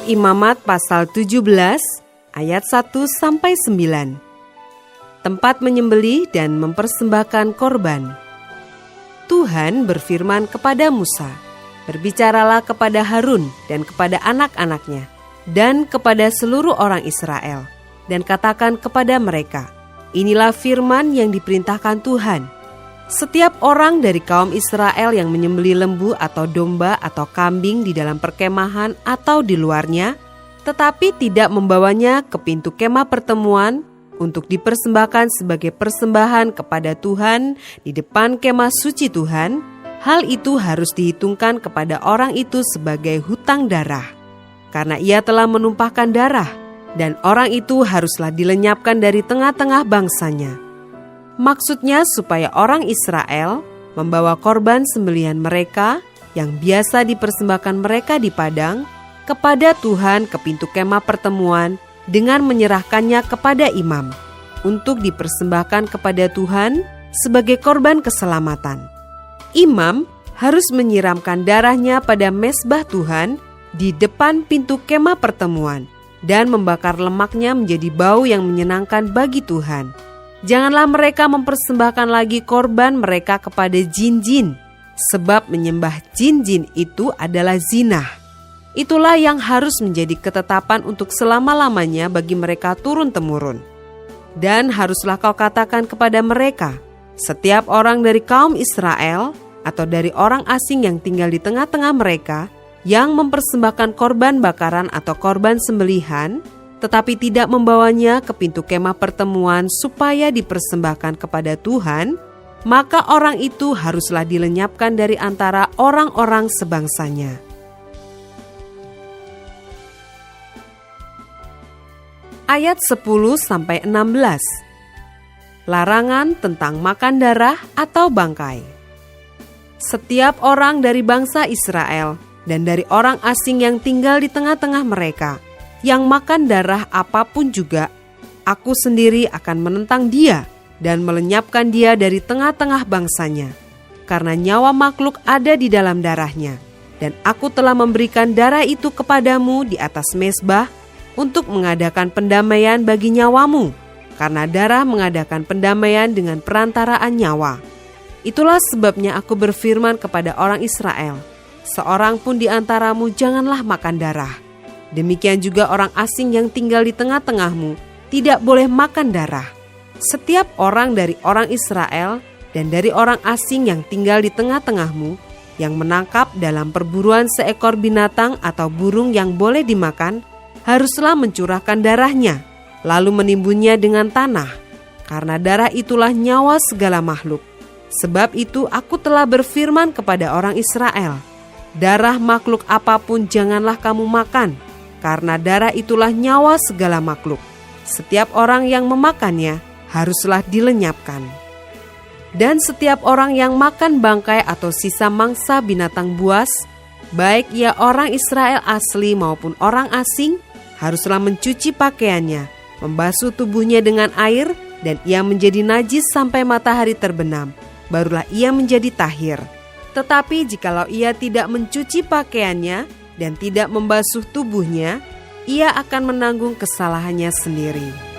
Imamat pasal 17 ayat 1-9. Tempat menyembelih dan mempersembahkan korban. Tuhan berfirman kepada Musa, "Berbicaralah kepada Harun dan kepada anak-anaknya dan kepada seluruh orang Israel, dan katakan kepada mereka, inilah firman yang diperintahkan Tuhan. Setiap orang dari kaum Israel yang menyembelih lembu atau domba atau kambing di dalam perkemahan atau di luarnya, tetapi tidak membawanya ke pintu kemah pertemuan untuk dipersembahkan sebagai persembahan kepada Tuhan di depan kemah suci Tuhan, hal itu harus dihitungkan kepada orang itu sebagai hutang darah, karena ia telah menumpahkan darah, dan orang itu haruslah dilenyapkan dari tengah-tengah bangsanya." Maksudnya supaya orang Israel membawa korban sembelihan mereka yang biasa dipersembahkan mereka di padang kepada Tuhan ke pintu kemah pertemuan dengan menyerahkannya kepada imam untuk dipersembahkan kepada Tuhan sebagai korban keselamatan. Imam harus menyiramkan darahnya pada mezbah Tuhan di depan pintu kemah pertemuan dan membakar lemaknya menjadi bau yang menyenangkan bagi Tuhan. Janganlah mereka mempersembahkan lagi korban mereka kepada jin-jin, sebab menyembah jin-jin itu adalah zina. Itulah yang harus menjadi ketetapan untuk selama-lamanya bagi mereka turun-temurun. Dan haruslah kau katakan kepada mereka, setiap orang dari kaum Israel atau dari orang asing yang tinggal di tengah-tengah mereka yang mempersembahkan korban bakaran atau korban sembelihan, tetapi tidak membawanya ke pintu kemah pertemuan supaya dipersembahkan kepada Tuhan, maka orang itu haruslah dilenyapkan dari antara orang-orang sebangsanya. Ayat 10-16. Larangan tentang makan darah atau bangkai. Setiap orang dari bangsa Israel dan dari orang asing yang tinggal di tengah-tengah mereka yang makan darah apapun juga, aku sendiri akan menentang dia dan melenyapkan dia dari tengah-tengah bangsanya, karena nyawa makhluk ada di dalam darahnya, dan aku telah memberikan darah itu kepadamu di atas mezbah untuk mengadakan pendamaian bagi nyawamu, karena darah mengadakan pendamaian dengan perantaraan nyawa. Itulah sebabnya aku berfirman kepada orang Israel, seorang pun di antaramu janganlah makan darah. Demikian juga orang asing yang tinggal di tengah-tengahmu tidak boleh makan darah. Setiap orang dari orang Israel dan dari orang asing yang tinggal di tengah-tengahmu yang menangkap dalam perburuan seekor binatang atau burung yang boleh dimakan, haruslah mencurahkan darahnya, lalu menimbunnya dengan tanah, karena darah itulah nyawa segala makhluk. Sebab itu aku telah berfirman kepada orang Israel, darah makhluk apapun janganlah kamu makan, karena darah itulah nyawa segala makhluk. Setiap orang yang memakannya haruslah dilenyapkan. Dan setiap orang yang makan bangkai atau sisa mangsa binatang buas, baik ia orang Israel asli maupun orang asing, haruslah mencuci pakaiannya, membasuh tubuhnya dengan air, dan ia menjadi najis sampai matahari terbenam, barulah ia menjadi tahir. Tetapi jikalau ia tidak mencuci pakaiannya dan tidak membasuh tubuhnya, ia akan menanggung kesalahannya sendiri.